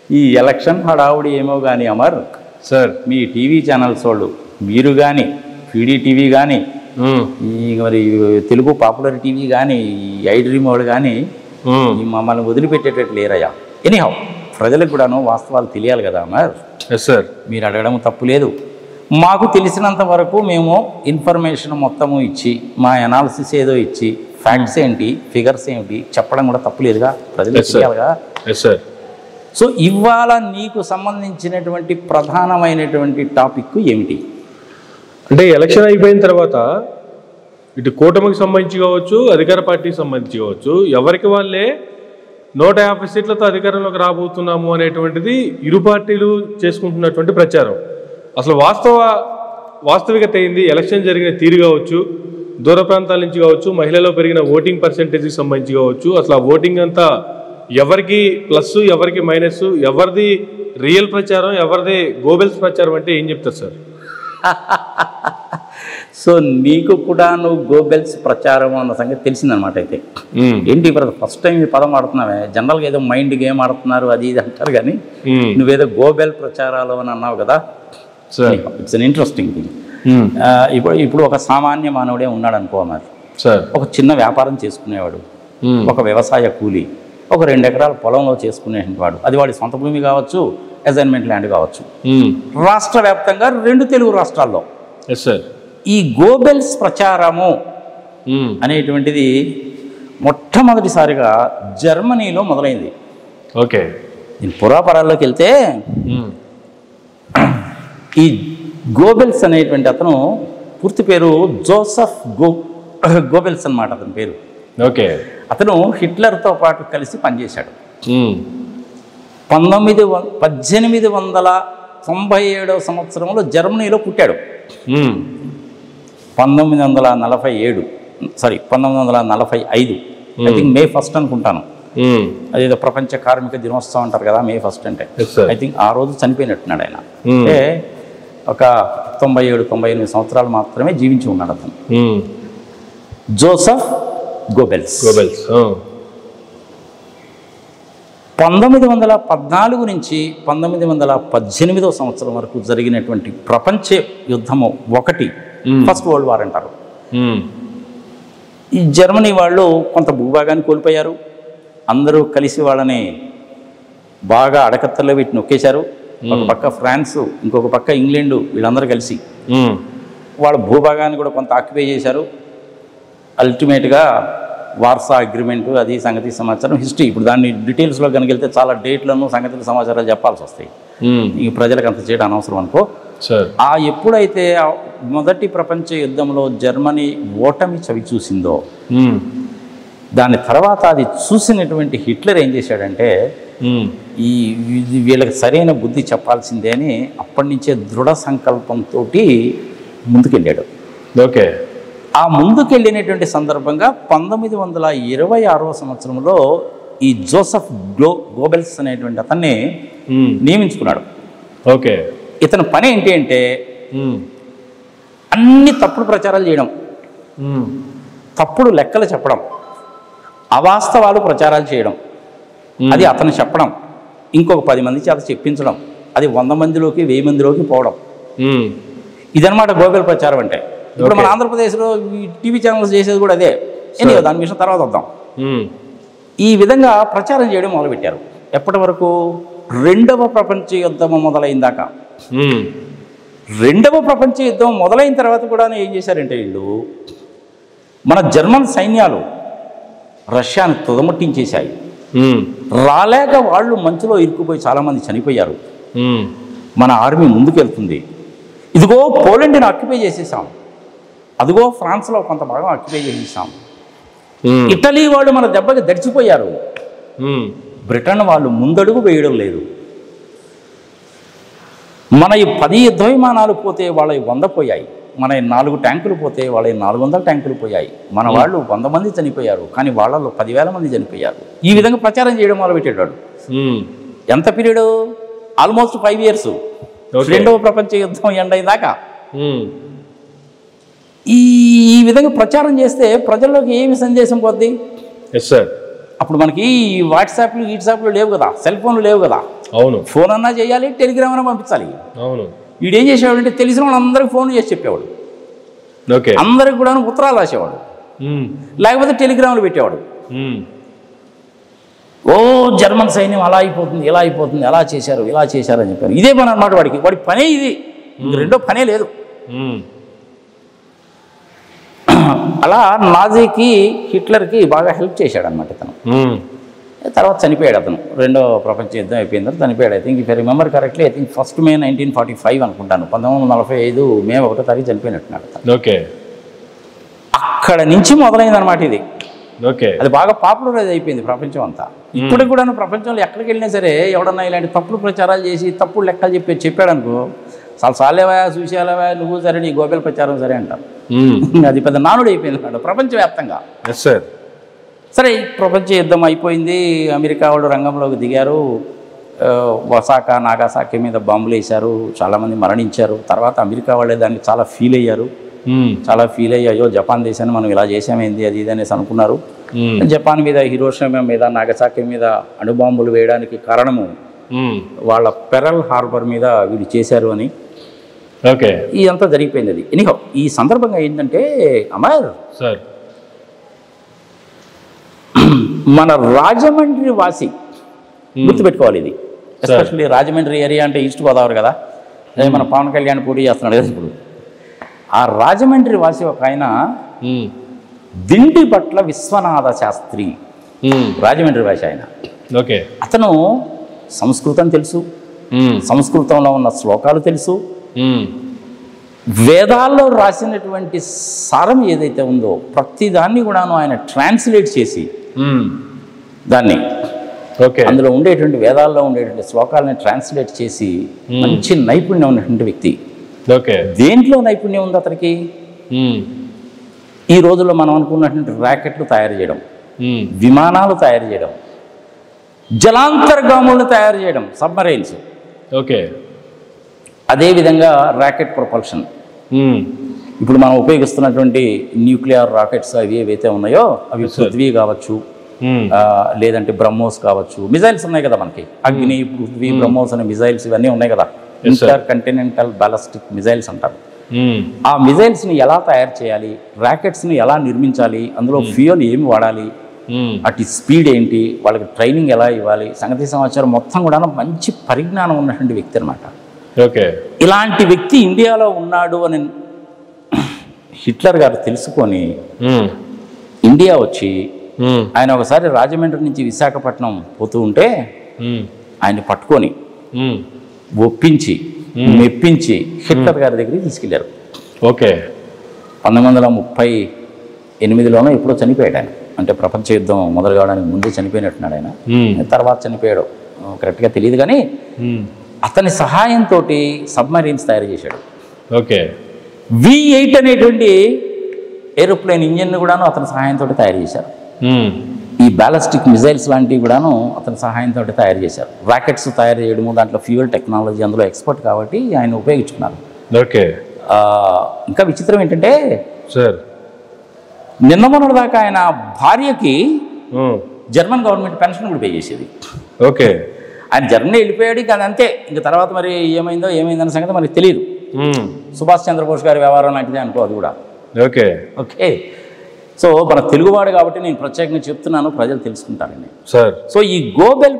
ఈ ఎలక్షన్ హడావుడి ఏమో కానీ అమర్ సార్, మీ టీవీ ఛానల్స్ వాళ్ళు, మీరు కానీ పీడీ టీవీ కానీ ఈ మరి తెలుగు పాపులర్ టీవీ కానీ ఐ డ్రీమ్ వాళ్ళు కానీ మమ్మల్ని వదిలిపెట్టేటట్లు లేరయ్యా. ఎనీహౌ ప్రజలకు కూడాను వాస్తవాలు తెలియాలి కదా అమర్. సార్, మీరు అడగడం తప్పు లేదు. మాకు తెలిసినంత వరకు మేము ఇన్ఫర్మేషన్ మొత్తము ఇచ్చి మా అనాలిసిస్ ఏదో ఇచ్చి ఫ్యాక్ట్స్ ఏంటి ఫిగర్స్ ఏంటి చెప్పడం కూడా తప్పులేదుగా, ప్రజలకు తెలియాలిగా. సో ఇవాళ నీకు సంబంధించినటువంటి ప్రధానమైనటువంటి టాపిక్ ఏమిటి అంటే ఎలక్షన్ అయిపోయిన తర్వాత ఇటు కూటమికి సంబంధించి కావచ్చు, అధికార పార్టీకి సంబంధించి కావచ్చు, ఎవరికి వాళ్ళే 150 సీట్లతో అధికారంలోకి రాబోతున్నాము అనేటువంటిది ఇరు పార్టీలు చేసుకుంటున్నటువంటి ప్రచారం. అసలు వాస్తవికత ఏంది? ఎలక్షన్ జరిగిన తీరు కావచ్చు, దూర ప్రాంతాల నుంచి కావచ్చు, మహిళల్లో పెరిగిన ఓటింగ్ పర్సెంటేజ్కి సంబంధించి కావచ్చు, అసలు ఆ ఓటింగ్ అంతా ఎవరికి ప్లస్ ఎవరికి మైనస్, ఎవరిది రియల్ ప్రచారం, ఎవరిది గోబెల్స్ ప్రచారం అంటే ఏం చెప్తారు సార్? సో నీకు కూడా నువ్వు గోబెల్స్ ప్రచారం అన్న సంగతి తెలిసిందనమాట. అయితే ఏంటి ఫస్ట్ టైం ఈ పదం ఆడుతున్నావే? జనరల్గా ఏదో మైండ్ గేమ్ ఆడుతున్నారు అది ఇది అంటారు, కానీ నువ్వేదో గోబెల్ ప్రచారాలు అని అన్నావు కదా. It's an interesting thing. ఇప్పుడు ఒక సామాన్య మానవుడే ఉన్నాడు అనుకో మరి, ఒక చిన్న వ్యాపారం చేసుకునేవాడు, ఒక వ్యవసాయ కూలి, ఒక 2 ఎకరాల పొలంలో చేసుకునేవాడు, అది వాడి సొంత భూమి కావచ్చు, అసైన్మెంట్ ల్యాండ్ కావచ్చు, రాష్ట్ర వ్యాప్తంగా 2 తెలుగు రాష్ట్రాల్లో ఈ గోబెల్స్ ప్రచారము అనేటువంటిది మొట్టమొదటిసారిగా జర్మనీలో మొదలైంది. ఓకే, నేను పురాపరాల్లోకి వెళ్తే ఈ గోబెల్స్ అనేటువంటి అతను పూర్తి పేరు జోసెఫ్ గోబెల్స్ అన్నమాట అతని పేరు. ఓకే, అతను హిట్లర్తో పాటు కలిసి పనిచేశాడు. 1897 సంవత్సరంలో జర్మనీలో పుట్టాడు. 1945 ఐ థింక్ May 1 అనుకుంటాను. అదేదో ప్రపంచ కార్మిక దినోత్సవం అంటారు కదా, May 1 అంటే. ఐ థింక్ ఆ రోజు చనిపోయినట్టున్నాడు ఆయన. అంటే ఒక 97-98 సంవత్సరాలు మాత్రమే జీవించి ఉన్నాడు అతను. జోసెఫ్ గోబెల్స్ 1914 నుంచి 1918 సంవత్సరం వరకు జరిగినటువంటి ప్రపంచ యుద్ధము ఒకటి, ఫస్ట్ వరల్డ్ వార్ అంటారు. ఈ జర్మనీ వాళ్ళు కొంత భూభాగాన్ని కోల్పోయారు. అందరూ కలిసి వాళ్ళని బాగా అడకత్తల్లో పెట్టి నొక్కేశారు. ఒక పక్క ఫ్రాన్స్, ఇంకొక పక్క ఇంగ్లాండ్, వీళ్ళందరూ కలిసి వాళ్ళ భూభాగాన్ని కూడా కొంత ఆక్యుపై చేశారు. అల్టిమేట్గా వార్సా అగ్రిమెంటు, అది సంగతి సమాచారం, హిస్టరీ. ఇప్పుడు దాన్ని డీటెయిల్స్లో కనుక వెళ్తే చాలా డేట్లను సంగతుల సమాచారాలు చెప్పాల్సి వస్తాయి. ఈ ప్రజలకు అంత చేయడం అనవసరం అనుకో. ఎప్పుడైతే మొదటి ప్రపంచ యుద్ధంలో జర్మనీ ఓటమి చవి చూసిందో, దాని తర్వాత అది చూసినటువంటి హిట్లర్ ఏం చేశాడంటే, ఈ వీళ్ళకి సరైన బుద్ధి చెప్పాల్సిందే అని అప్పటి నుంచే దృఢ సంకల్పంతో ముందుకెళ్ళాడు. ఓకే, ఆ ముందుకెళ్ళినటువంటి సందర్భంగా 1926 సంవత్సరంలో ఈ జోసెఫ్ గోబెల్స్ అనేటువంటి అతన్ని నియమించుకున్నాడు. ఓకే, ఇతని పని ఏంటి అంటే అన్ని తప్పుడు ప్రచారాలు చేయడం, తప్పుడు లెక్కలు చెప్పడం, అవాస్తవాలు ప్రచారాలు చేయడం, అది అతను చెప్పడం, ఇంకొక 10 మంది చేత చెప్పించడం, అది 100 మందిలోకి 1000 మందిలోకి పోవడం. ఇదనమాట గోబెల్ ప్రచారం అంటే. ఇప్పుడు మన ఆంధ్రప్రదేశ్లో టీవీ ఛానల్స్ చేసేది కూడా అదే. దాని విషయం తర్వాత వద్దాం. ఈ విధంగా ప్రచారం చేయడం మొదలుపెట్టారు. ఎప్పటి వరకు? 2వ ప్రపంచ యుద్ధం మొదలైందాక. 2వ ప్రపంచ యుద్ధం మొదలైన తర్వాత కూడా ఏం చేశారంటే వీళ్ళు, మన జర్మన్ సైన్యాలు రష్యాను తుదముట్టించేశాయి. రాలేక వాళ్ళు మంచులో ఇరుక్కుపోయి చాలామంది చనిపోయారు. మన ఆర్మీ ముందుకెళ్తుంది. ఇదిగో పోలాండ్ని ఆక్యుపై చేసేసాం, అదిగో ఫ్రాన్స్లో కొంత భాగం ఆక్యుపై చేసేసాం, ఇటలీ వాళ్ళు మన దెబ్బకి దడిచిపోయారు, బ్రిటన్ వాళ్ళు ముందడుగు వేయడం లేదు, మన 10 యుద్ధ విమానాలు పోతే వాళ్ళ 100 పోయాయి, మన 4 ట్యాంకులు పోతే వాళ్ళ 400 ట్యాంకులు పోయాయి, మన వాళ్ళు 100 మంది చనిపోయారు, కానీ వాళ్ళలో 10,000 మంది చనిపోయారు. ఈ విధంగా ప్రచారం చేయడం మొదలుపెట్టాడు. ఎంత పీరియడ్? Almost 5 years. 2వ ప్రపంచ యుద్ధం ఎండ్ అయిందాకా ఈ విధంగా ప్రచారం చేస్తే ప్రజల్లోకి ఏమి సందేశం పోద్ది? అప్పుడు మనకి వాట్సాప్లు లేవు కదా, సెల్ ఫోన్లు లేవు కదా. అవును. ఫోన్ అన్నా చేయాలి, టెలిగ్రామ్ అన్నా పంపించాలి. అవును. వీడేం చేసేవాడు అంటే తెలిసిన వాళ్ళందరికీ ఫోన్ చేసి చెప్పేవాడు. ఓకే. అందరికి కూడా ఉత్తరాలు రాసేవాడు, లేకపోతే టెలిగ్రామ్లు పెట్టేవాడు. ఓ జర్మన్ సైన్యం అలా అయిపోతుంది, ఇలా అయిపోతుంది, ఎలా చేశారు ఇలా చేశారు అని చెప్పారు. ఇదే పని అన్నమాట వాడి పనే ఇది, రెండో పనే లేదు. అలా నాజీకి హిట్లర్కి బాగా హెల్ప్ చేశాడు అనమాట ఇతను. తర్వాత చనిపోయాడు అతను. రెండో ప్రపంచ యుద్ధం అయిపోయిన తర్వాత చనిపోయాడు. I think if I remember correctly, I think 1 May 1945 అనుకుంటాను. 1945 మే 1వ తారీఖు చనిపోయినట్టున్నాడు. ఓకే. అక్కడ నుంచి మొదలైంది అనమాట ఇది. ఓకే. అది బాగా పాపులరైజ్ అయిపోయింది ప్రపంచం అంతా. ఇప్పుడు కూడా ప్రపంచంలో ఎక్కడికి వెళ్ళినా సరే ఎవడన్నా ఇలాంటి తప్పుడు ప్రచారాలు చేసి తప్పుడు లెక్కలు చెప్పాడు అనుకో, చాలేవా చూసేయాలవా నువ్వు సరే, నీ గోబెల్ ప్రచారం సరే అంటారు. అది పెద్ద నానుడు అయిపోయింది అన్నమాట ప్రపంచవ్యాప్తంగా. సరే, ప్రపంచ యుద్ధం అయిపోయింది, అమెరికా వాళ్ళు రంగంలోకి దిగారు, ఒసాకా నాగాసాకి మీద బాంబులు వేశారు, చాలామంది మరణించారు. తర్వాత అమెరికా వాళ్ళే దానికి చాలా ఫీల్ అయ్యారు. అయ్యో జపాన్ దేశాన్ని మనం ఇలా చేసామేంది అది ఇది అనేసి అనుకున్నారు. జపాన్ మీద, హిరోషిమా మీద, నాగసాకి మీద అణుబాంబులు వేయడానికి కారణము వాళ్ళ పెరల్ హార్బర్ మీద వీళ్ళు చేశారు అని. ఓకే. ఇదంతా జరిగిపోయింది. అది ఎనీహౌ ఈ సందర్భంగా ఏంటంటే అమర్ సార్, మన రాజమండ్రి వాసి గుర్తుపెట్టుకోవాలి ఇది. ఎస్పెషల్లీ రాజమండ్రి ఏరియా అంటే ఈస్ట్ గోదావరి కదా, అదే మన పవన్ కళ్యాణ్ పోటీ చేస్తున్నాడు కదా ఇప్పుడు. ఆ రాజమండ్రి వాసి ఒక ఆయన దిండిబట్ల విశ్వనాథ శాస్త్రి, రాజమండ్రి వాసి ఆయన. ఓకే. అతను సంస్కృతం తెలుసు, సంస్కృతంలో ఉన్న శ్లోకాలు తెలుసు, వేదాల్లో రాసినటువంటి సారం ఏదైతే ఉందో ప్రతి దాన్ని కూడాను ఆయన ట్రాన్స్లేట్ చేసి దాన్ని అందులో ఉండేటువంటి వేదాల్లో ఉండేటువంటి శ్లోకాలని ట్రాన్స్లేట్ చేసి మంచి నైపుణ్యం ఉన్నటువంటి వ్యక్తి. దేంట్లో నైపుణ్యం ఉంది అతనికి? ఈ రోజుల్లో మనం అనుకున్నటువంటి ర్యాకెట్లు తయారు చేయడం, విమానాలు తయారు చేయడం, జలాంతర్గాములను తయారు చేయడం, సబ్మరైన్స్. ఓకే. అదేవిధంగా ర్యాకెట్ ప్రొపల్షన్, ఇప్పుడు మనం ఉపయోగిస్తున్నటువంటి న్యూక్లియర్ రాకెట్స్ అవి ఏవైతే ఉన్నాయో అవి పృథ్వీ కావచ్చు, లేదంటే బ్రహ్మోస్ కావచ్చు, మిజైల్స్ ఉన్నాయి కదా మనకి, అగ్ని, పృథ్వీ, బ్రహ్మోస్ అనే మిజైల్స్ ఇవన్నీ ఉన్నాయి కదా, ఇంటర్ కంటినెంటల్ బాలిస్టిక్ మిజైల్స్ అంటారు. ఆ మిజైల్స్ని ఎలా తయారు చేయాలి, ర్యాకెట్స్ని ఎలా నిర్మించాలి, అందులో ఫ్యూయల్ ఏమి వాడాలి, అటు స్పీడ్ ఏంటి, వాళ్ళకి ట్రైనింగ్ ఎలా ఇవ్వాలి, సంగతి సమాచారం మొత్తం కూడా మంచి పరిజ్ఞానం ఉన్నటువంటి వ్యక్తి అనమాట. ఓకే. ఇలాంటి వ్యక్తి ఇండియాలో ఉన్నాడు అని హిట్లర్ గారు తెలుసుకొని ఇండియా వచ్చి ఆయన ఒకసారి రాజమండ్రి నుంచి విశాఖపట్నం పోతూ ఉంటే ఆయన్ని పట్టుకొని ఒప్పించి మెప్పించి హిట్లర్ గారి దగ్గరికి తీసుకెళ్లారు. ఓకే. 1938లోనో ఎప్పుడో చనిపోయాడు ఆయన. అంటే ప్రపంచ యుద్ధం మొదలు కావడానికి ముందే చనిపోయినట్టున్నాడు ఆయన. తర్వాత చనిపోయాడు కరెక్ట్గా తెలియదు కానీ అతని సహాయంతో సబ్మరీన్స్ తయారు చేశాడు. ఓకే. V8 అనేటువంటి ఏరోప్లేన్ ఇంజిన్ కూడాను అతని సహాయంతో తయారు చేశారు. ఈ బ్యాలిస్టిక్ మిజైల్స్ లాంటివి కూడాను అతని సహాయంతో తయారు చేశారు. రాకెట్స్ తయారు చేయడము, దాంట్లో ఫ్యూయల్ టెక్నాలజీ అందులో ఎక్స్పర్ట్ కాబట్టి ఆయన ఉపయోగించుకున్నారు. ఓకే. ఇంకా విచిత్రం ఏంటంటే సార్, నిన్న మొన్నటి దాకా ఆయన భార్యకి జర్మన్ గవర్నమెంట్ పెన్షన్ కూడా పే చేసేది. ఓకే. ఆయన జర్మనీ వెళ్ళిపోయాడు, ఇంకా అదంతే. ఇంక తర్వాత మరి ఏమైందన్న సంగతి మనకి తెలియదు. సుభాష్ చంద్రబోస్ గారి వ్యవహారం లాంటిదే అనుకో అది కూడా. ఓకే. ఓకే. సో మన తెలుగువాడు కాబట్టి నేను ప్రత్యేకంగా చెప్తున్నాను, ప్రజలు తెలుసుకుంటారండి సార్. సో ఈ గోబెల్స్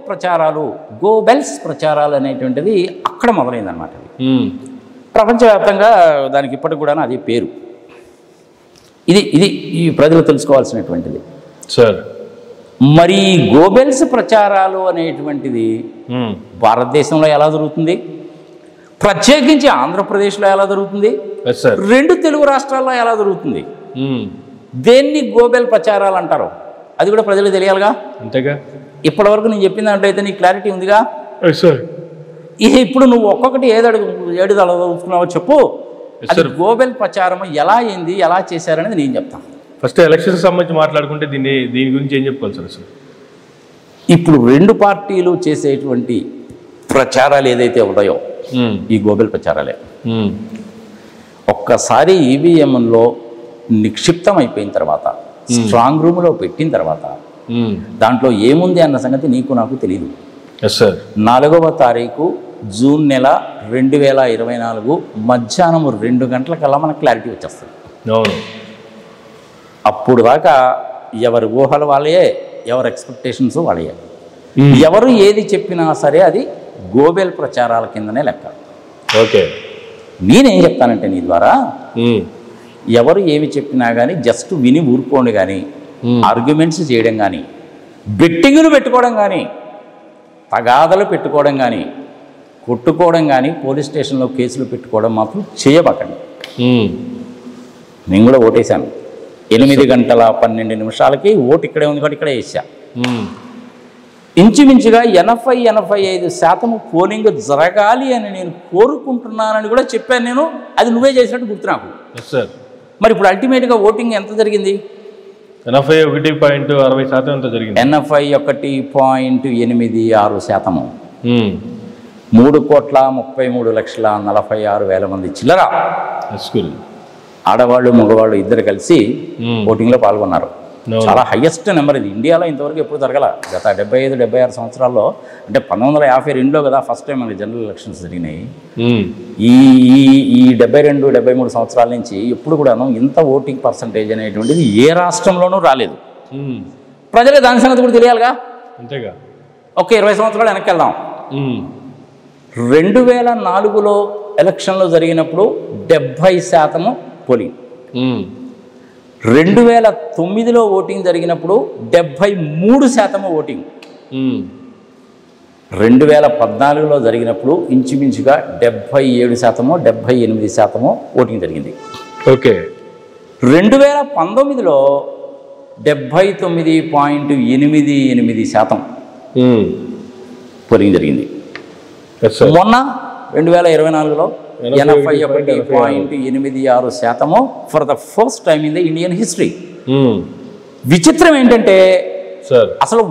ప్రచారాలు అనేటువంటిది అక్కడ మొదలైందనమాట. ప్రపంచవ్యాప్తంగా దానికి ఇప్పటికి కూడా అదే పేరు. ఇది ఈ ప్రజలు తెలుసుకోవాల్సినటువంటిది సార్. మరి గోబెల్స్ ప్రచారాలు అనేటువంటిది భారతదేశంలో ఎలా జరుగుతుంది, ప్రత్యేకించి ఆంధ్రప్రదేశ్లో ఎలా జరుగుతుంది, 2 తెలుగు రాష్ట్రాల్లో ఎలా జరుగుతుంది, దేన్ని గోబెల్ ప్రచారాలు అంటారు అది కూడా ప్రజలకు తెలియాలిగా. అంతేగా. ఇప్పటివరకు నేను చెప్పిన దాంట్లో అయితే నీకు క్లారిటీ ఉందిగా. ఇప్పుడు నువ్వు ఒక్కొక్కటి ఏడు చదువుతున్నావో చెప్పు. అది గోబెల్ ప్రచారం ఎలా అయింది, ఎలా చేశారనేది నేను చెప్తాను. ఫస్ట్ ఎలక్షన్స్ సంబంధించి మాట్లాడుకుంటే దీని గురించి ఏం చెప్పుకోవాలి సార్ అసలు? ఇప్పుడు 2 పార్టీలు చేసేటువంటి ప్రచారాలు ఏదైతే ఉన్నాయో ఈ గోబెల్ ప్రచారాలే. ఒక్కసారి ఈవీఎంలో నిక్షిప్తం అయిపోయిన తర్వాత, స్ట్రాంగ్ రూమ్లో పెట్టిన తర్వాత దాంట్లో ఏముంది అన్న సంగతి నీకు నాకు తెలియదు. Yes sir. 4వ తారీఖు జూన్ నెల 2024 మధ్యాహ్నం 2 గంటలకల్లా మనకు క్లారిటీ వచ్చేస్తుంది. అవును. అప్పుడు దాకా ఎవరి ఊహలు వాళ్ళే, ఎవరి ఎక్స్పెక్టేషన్స్ వాళ్ళే. ఎవరు ఏది చెప్పినా సరే అది గోబెల్ ప్రచారాల కిందనే లెక్క. ఓకే. నేనేం చెప్తానంటే నీ ద్వారా ఎవరు ఏమి చెప్పినా కానీ జస్ట్ విని ఊరుకోండి, కానీ ఆర్గ్యుమెంట్స్ చేయడం కానీ, బెట్టింగులు పెట్టుకోవడం కానీ, తగాదలు పెట్టుకోవడం కానీ, కొట్టుకోవడం కానీ, పోలీస్ స్టేషన్లో కేసులు పెట్టుకోవడం మాత్రం చేయబకండి. నేను కూడా ఓటేశాను. 8 గంటల 12 నిమిషాలకి ఓటు ఇక్కడే ఉంది కాబట్టి ఇక్కడే వేసా. ఇంచుమించుగా 80-85% పోలింగ్ జరగాలి అని నేను కోరుకుంటున్నానని కూడా చెప్పాను నేను. అది నువ్వే చేసినట్టు గుర్తు నాకు. మరి ఇప్పుడు అల్టిమేట్గా ఓటింగ్ ఎంత జరిగింది? 81.60% ఎంత జరిగింది? 81.86%. 3,33,46,000 మంది చిల్లర ఆడవాళ్ళు మగవాళ్ళు ఇద్దరు కలిసి ఓటింగ్లో పాల్గొన్నారు. చాలా హయ్యెస్ట్ నెంబర్ ఇది. ఇండియాలో ఇంతవరకు ఎప్పుడు జరగల. గత 75-76 సంవత్సరాల్లో, అంటే 1952లో కదా ఫస్ట్ టైం మనకి జనరల్ ఎలక్షన్స్ జరిగినాయి. ఈ 72-73 సంవత్సరాల నుంచి ఎప్పుడు కూడాను ఇంత ఓటింగ్ పర్సంటేజ్ అనేటువంటిది ఏ రాష్ట్రంలోనూ రాలేదు. ప్రజలే దాని సంగతి కూడా తెలియాలిగా. అంతేగా. ఒక 20 సంవత్సరాలు వెనక్కి వెళ్దాం. 2004లో ఎలక్షన్లో జరిగినప్పుడు 70% పోలింగ్. 2009లో ఓటింగ్ జరిగినప్పుడు 73% ఓటింగ్. 2014లో జరిగినప్పుడు ఇంచుమించుగా 77%-78% ఓటింగ్ జరిగింది. ఓకే. 2019లో 79.88% పోలింగ్ జరిగింది. మొన్న 2024లో 81.86% for the first time in the Indian history. విచిత్రం ఏంటంటే అసలు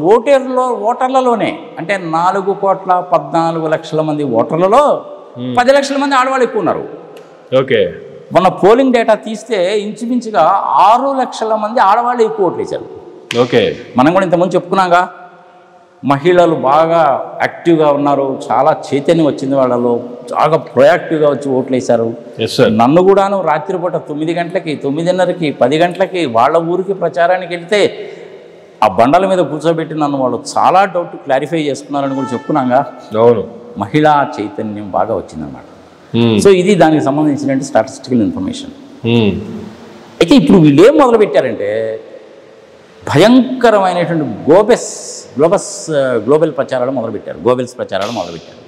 ఓటర్లలోనే, అంటే 4,14,00,000 మంది ఓటర్లలో 10 లక్షల మంది ఆడవాళ్ళు ఎక్కువ ఉన్నారు. ఓకే. మొన్న పోలింగ్ డేటా తీస్తే ఇంచుమించుగా 6 లక్షల మంది ఆడవాళ్ళు ఎక్కువ ఓట్లు వేశారు. ఓకే. మనం కూడా ఇంతకుముందు చెప్పుకున్నాగా, మహిళలు బాగా యాక్టివ్గా ఉన్నారు, చాలా చైతన్యం వచ్చింది వాళ్ళలో, చాలా ప్రొయాక్టివ్గా వచ్చి ఓట్లు వేశారు. నన్ను కూడాను రాత్రిపూట 9 గంటలకి, 9:30కి, 10 గంటలకి వాళ్ళ ఊరికి ప్రచారానికి వెళ్తే ఆ బండల మీద కూర్చోబెట్టి నన్ను వాళ్ళు చాలా డౌట్ క్లారిఫై చేసుకున్నారని కూడా చెప్పుకున్నాగా. అవును. మహిళా చైతన్యం బాగా వచ్చిందన్నమాట. సో ఇది దానికి సంబంధించిన స్టాటిస్టికల్ ఇన్ఫర్మేషన్. అయితే ఇప్పుడు వీళ్ళు ఏం మొదలుపెట్టారంటే భయంకరమైనటువంటి గ్లోబల్ ప్రచారాలు మొదలుపెట్టారు. గోబెల్స్ ప్రచారాలు మొదలుపెట్టారు.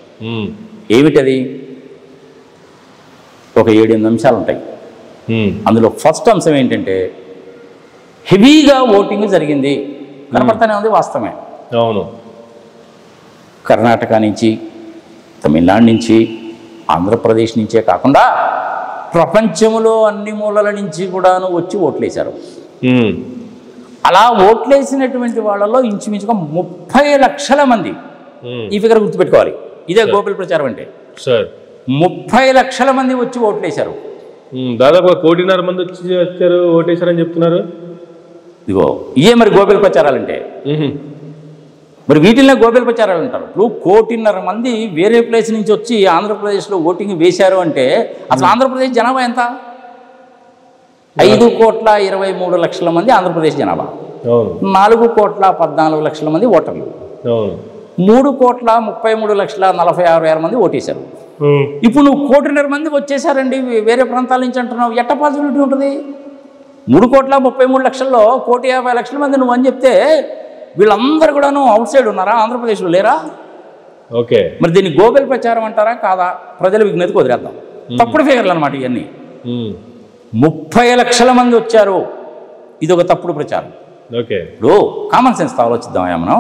ఏమిటది? ఒక 7-8 అంశాలు ఉంటాయి. అందులో ఫస్ట్ అంశం ఏంటంటే హెవీగా ఓటింగ్ జరిగింది. కనపడతానే ఉంది, వాస్తవమే. అవును. కర్ణాటక నుంచి, తమిళనాడు నుంచి, ఆంధ్రప్రదేశ్ నుంచే కాకుండా ప్రపంచంలో అన్ని మూలల నుంచి కూడాను వచ్చి ఓట్లేశారు. అలా ఓట్లేసినటువంటి వాళ్ళలో ఇంచుమించుగా 30 లక్షల మంది, ఈ ఫిగర్ గుర్తుపెట్టుకోవాలి, ఇదే గోబెల్ ప్రచారం అంటే. 30 లక్షల మంది వచ్చి ఓట్లేశారు. దాదాపు 1.5 కోటి మంది వచ్చారు, ఓటేశారని చెప్తున్నారు. ఇదిగో ఇవే మరి గోబెల్ ప్రచారాలంటే. మరి వీటిల్లో గోబెల్ ప్రచారాలు అంటారు. ఇప్పుడు 1.5 కోటి మంది వేరే ప్లేస్ నుంచి వచ్చి ఆంధ్రప్రదేశ్లో ఓటింగ్ వేశారు అంటే అసలు ఆంధ్రప్రదేశ్ జనాభా ఎంత? 5,23,00,000 మంది ఆంధ్రప్రదేశ్ జనాభా. 4,14,00,000 మంది ఓటర్లు. 3,33,46,000 మంది ఓటేశారు. ఇప్పుడు నువ్వు 1,50,00,000 మంది వచ్చేసారండి వేరే ప్రాంతాల నుంచి అంటున్నావు. ఎట్ట పాసిబిలిటీ ఉంటుంది? 3,33,00,000లో 1,50,00,000 మంది నువ్వు అని చెప్తే వీళ్ళందరూ కూడాను అవుట్ సైడ్ ఉన్నారా? ఆంధ్రప్రదేశ్లో లేరా? ఓకే. మరి దీన్ని గోబెల్ ప్రచారం అంటారా కాదా? ప్రజల విజ్ఞతకు వదిలేద్దాం. తప్పుడు ఫిగర్లు అనమాట ఇవన్నీ. 30 లక్షల మంది వచ్చారు, ఇది ఒక తప్పుడు ప్రచారం. ఓకే. ఇప్పుడు కామన్ సెన్స్తో ఆలోచిద్దామా మనం.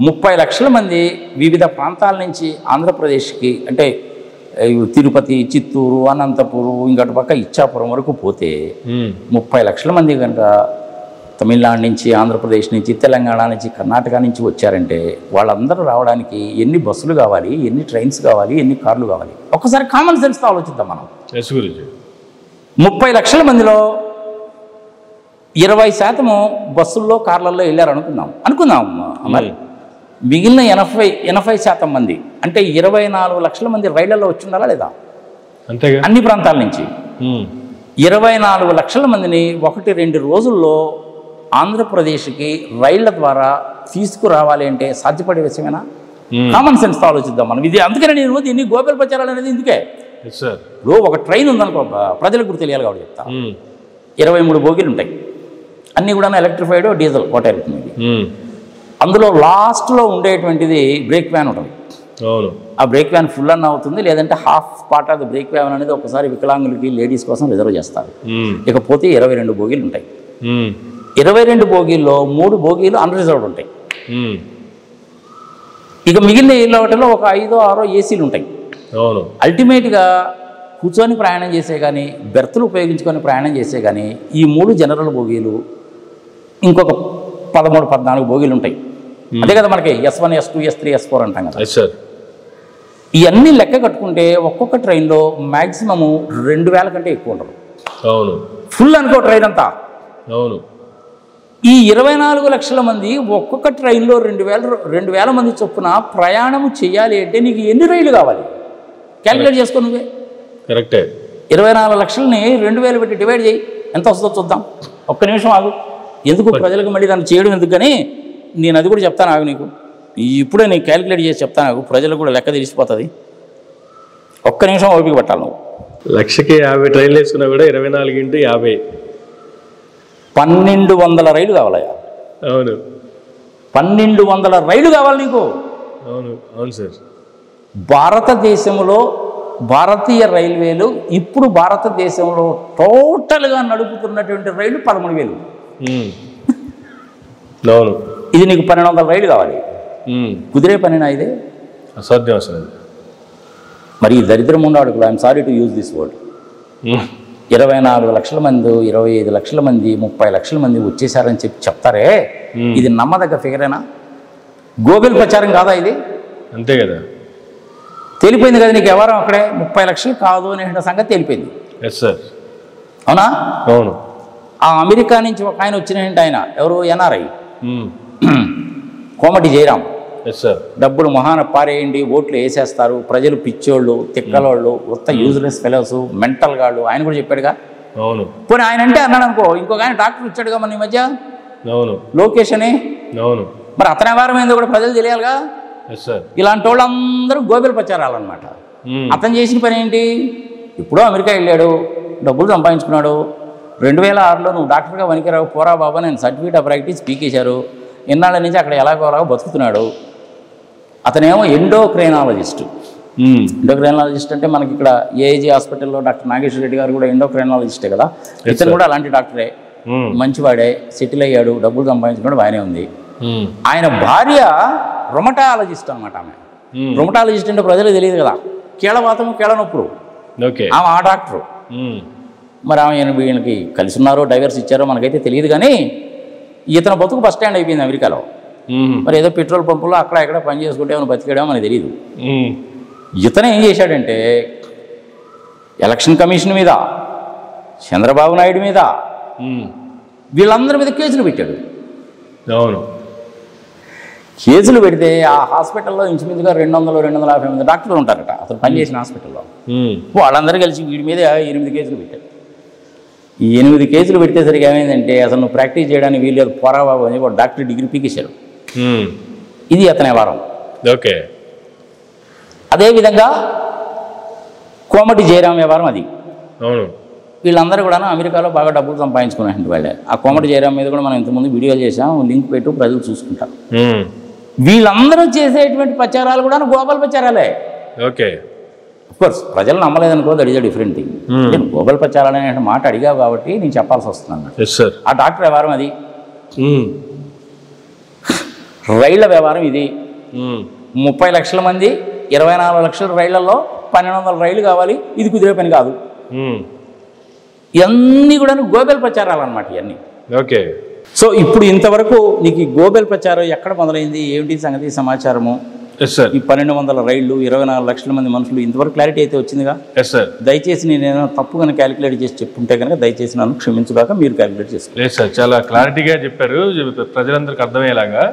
30 లక్షల మంది వివిధ ప్రాంతాల నుంచి ఆంధ్రప్రదేశ్కి, అంటే తిరుపతి, చిత్తూరు, అనంతపురం, ఇంకటి పక్క ఇచ్చాపురం వరకు పోతే 30 లక్షల మంది కనుక తమిళనాడు నుంచి, ఆంధ్రప్రదేశ్ నుంచి, తెలంగాణ నుంచి, కర్ణాటక నుంచి వచ్చారంటే వాళ్ళందరూ రావడానికి ఎన్ని బస్సులు కావాలి, ఎన్ని ట్రైన్స్ కావాలి, ఎన్ని కార్లు కావాలి? ఒక్కసారి కామన్ సెన్స్తో ఆలోచిద్దాం మనం. 30 లక్షల మందిలో 20% బస్సుల్లో కార్లలో వెళ్ళారు అనుకుందాం మరి మిగిలిన 80% మంది అంటే 24 లక్షల మంది రైళ్లలో వచ్చి ఉండాలా లేదా? అంతేగా. అన్ని ప్రాంతాల నుంచి 24 లక్షల మందిని 1-2 రోజుల్లో ఆంధ్రప్రదేశ్కి రైళ్ల ద్వారా తీసుకురావాలి అంటే సాధ్యపడే విషయమేనా? కామన్ సెన్స్ ఆలోచిద్దాం మనం. ఇది అందుకనే నేను దీన్ని గోబెల్ ప్రచారాలు అనేది ఇందుకే. ఇప్పుడు ఒక ట్రైన్ ఉందనుకో, ప్రజలకు కూడా తెలియాలి కాబట్టి చెప్తా. 23 బోగీలు ఉంటాయి, అన్నీ కూడా ఎలక్ట్రిఫైడ్ డీజిల్ వాటర్ అవుతుంది. అందులో లాస్ట్లో ఉండేటువంటిది బ్రేక్ వ్యాన్ ఉంటుంది. ఆ బ్రేక్ వ్యాన్ ఫుల్ అన్న అవుతుంది, లేదంటే half part of the break van అనేది ఒకసారి వికలాంగులకి లేడీస్ కోసం రిజర్వ్ చేస్తారు. ఇకపోతే 22 బోగీలు ఉంటాయి. 22 బోగీల్లో 3 బోగీలు అన్రిజర్వ్డ్ ఉంటాయి. ఇక మిగిలిన వాటిలో ఒక 5-6 ఏసీలు ఉంటాయి. అల్టిమేట్గా కూర్చొని ప్రయాణం చేసే కానీ, బెర్తులు ఉపయోగించుకొని ప్రయాణం చేసే కానీ ఈ 3 జనరల్ బోగీలు, ఇంకొక 13-14 బోగీలు ఉంటాయి. అదే కదా మనకి S1, S2, S3, S4 అంటాం కదా. ఇవన్నీ లెక్క కట్టుకుంటే ఒక్కొక్క ట్రైన్లో మ్యాక్సిమము 2000 కంటే ఎక్కువ ఉండరు. ఫుల్ అనుకో ట్రైన్ అంతా. ఈ 24 లక్షల మంది ఒక్కొక్క ట్రైన్లో 2000 మంది చొప్పున ప్రయాణం చేయాలి అంటే నీకు ఎన్ని రైళ్లు కావాలి? క్యాలిక్యులేట్ చేసుకో నువ్వే. కరెక్టే. 24 లక్షలని 2000 పెట్టి డివైడ్ చేయి, ఎంత వస్తుందో చూద్దాం. ఒక్క నిమిషం ఆగు. ఎందుకు ప్రజలకు మళ్ళీ దాన్ని చేయడం ఎందుకు కానీ నేను అది కూడా చెప్తాను ఆగు. నీకు ఇప్పుడే నేను క్యాలిక్యులేట్ చేసి చెప్తాను ఆగు, ప్రజలకు కూడా లెక్క తెలిసిపోతుంది. ఒక్క నిమిషం ఓపిక పట్టాలి నువ్వు. 1,50 ట్రైన్లు వేసుకున్నా కూడా 24 × 50 1200 రైలు కావాలయ్యా. 1200 రైలు కావాలి నీకు. అవును సార్. భారతదేశంలో భారతీయ రైల్వేలు ఇప్పుడు భారతదేశంలో టోటల్గా నడుపుతున్నటువంటి రైలు 13,000. ఇది నీకు 1200 రైలు కావాలి. కుదిరే పనినా ఇదే? అసాధ్యం అసలు. మరి ఈ దరిద్రం ఉండవాడు, I'm sorry to use this word. 24 లక్షల మంది, 25 లక్షల మంది, 30 లక్షల మంది వచ్చేసారని చెప్తారే, ఇది నమ్మదగ్గ ఫిగరేనా? గోబెల్ ప్రచారం కాదా ఇది? అంతే కదా. తెలిపోయింది కదా నీకు. ఎవరో అక్కడే 30 లక్షలు కాదు అనే సంగతి తెలిపోయింది. అవునా? అవును. ఆ అమెరికా నుంచి ఒక ఆయన వచ్చిన ఆయన ఎవరు? NRI కోమటి జయరాం. డబ్బులు మొహాన పారేయండి, ఓట్లు వేసేస్తారు, ప్రజలు పిచ్చోళ్ళు, తిక్కలోళ్ళు, ఉత్త యూజ్లెస్ ఫెలోస్, మెంటల్ గాళ్ళు. ఆయన కూడా చెప్పాడుగా. పోనీ ఆయన అంటే అన్నాడు అనుకో, ఇంకొక ఆయన డాక్టర్ వచ్చాడుగా మన ఈ మధ్య, లోకేష్ అని. మరి అతని వ్యవహారం ఏందో కూడా ప్రజలు తెలియాలిగా. ఇలాంటి వాళ్ళందరూ గోబెల్ ప్రచారాలన్నమాట. అతను చేసిన పని ఏంటి? ఇప్పుడు అమెరికా వెళ్ళాడు, డబ్బులు సంపాదించుకున్నాడు. 2006లో నువ్వు డాక్టర్గా వనికిరావు, పోరా బాబా నేను సర్టిఫికేట్ ఆఫ్ ప్రాక్టీస్ పీకేశారు. ఇన్నాళ్ళ నుంచి అక్కడ ఎలాగోలాగో బతుకుతున్నాడు. అతనేమో ఎండోక్రైనాలజిస్ట్. ఎండోక్రైనాలజిస్ట్ అంటే మనకి ఇక్కడ ఏఏజీ హాస్పిటల్లో డాక్టర్ నాగేశ్వర రెడ్డి గారు కూడా ఎండోక్రైనాలజిస్టే కదా. ఇతను కూడా అలాంటి డాక్టరే, మంచివాడే, సెటిల్ అయ్యాడు, డబ్బులు సంపాదించుకున్నాడు, బాగానే ఉంది. ఆయన భార్య రొమటాలజిస్ట్ అనమాట. ఆమె రొమటాలజిస్ట్ అంటే ప్రజలకు తెలియదు కదా, కీళ్ళవాతము కీళ్ళ నొప్పులు. ఆమె ఆ డాక్టరు. మరి ఆమె వీళ్ళకి కలిసి ఉన్నారో డైవర్స్ ఇచ్చారో మనకైతే తెలియదు. కానీ ఇతను బతుకు బస్ స్టాండ్ అయిపోయింది అమెరికాలో. మరి ఏదో పెట్రోల్ పంపులో అక్కడ ఎక్కడ పని చేసుకుంటే ఏమైనా బతికాడో మనకు తెలియదు. ఇతను ఏం చేశాడంటే ఎలక్షన్ కమిషన్ మీద, చంద్రబాబు నాయుడు మీద, వీళ్ళందరి మీద కేసులు పెట్టాడు. కేసులు పెడితే ఆ హాస్పిటల్లో ఇంచుమించుగా 200-250 మంది డాక్టర్లు ఉంటారట అతను పనిచేసిన హాస్పిటల్లో. వాళ్ళందరూ కలిసి వీడి మీద 8 కేసులు పెట్టారు. ఈ 8 కేసులు పెట్టేసరికి ఏమైందంటే అసలు నువ్వు ప్రాక్టీస్ చేయడానికి వీళ్ళు పోరాబాబు అని ఒక డాక్టర్ డిగ్రీ పీకేశారు. ఇది అతని వారం. అదేవిధంగా కోమటి జయరాం వ్యవహారం అది. వీళ్ళందరూ కూడా అమెరికాలో బాగా డబ్బులు సంపాదించుకున్నటువంటి వాళ్ళే. ఆ కోమటి జయరాం మీద కూడా మనం ఇంతకుముందు వీడియోలు చేసాం, లింక్ పెట్టు, ప్రజలు చూసుకుంటారు. వీళ్ళందరూ చేసేటువంటి ప్రచారాలు కూడా గోబెల్ ప్రచారాలే. కోర్స్ ప్రజలు నమ్మలేదనుకో, that is a different thing. నేను గోబెల్ ప్రచారాలు అనే మాట అడిగావు కాబట్టి నేను చెప్పాల్సి వస్తుంది. ఆ డాక్టర్ వ్యవహారం అది, రైళ్ల వ్యవహారం ఇది. 30 లక్షల మంది, 24 లక్షల రైళ్లలో 1200 రైళ్లు కావాలి. ఇది కుదిరే పని కాదు. ఇవన్నీ కూడా గోబెల్ ప్రచారాలు అన్నమాట ఇవన్నీ. సో ఇప్పుడు ఇంతవరకు నీకు ఈ గోబెల్ ప్రచారం ఎక్కడ మొదలైంది, ఏమిటి సంగతి సమాచారము ఎస్ సార్. ఈ 1200 రైళ్లు, 24 లక్షల మంది మనుషులు, ఇంతవరకు క్లారిటీ అయితే వచ్చిందిగా. Yes sir. దయచేసి నేను ఏదైనా తప్పుగా క్యాలిక్యులేట్ చేసి చెప్పుంటే కనుక దయచేసి నన్ను క్షమించుగాక, మీరు క్యాలిక్యులేట్ చేసుకోండి. లేదు సార్, చాలా క్లారిటీగా చెప్పారు, ప్రజలందరికీ అర్థమయ్యేలాగా.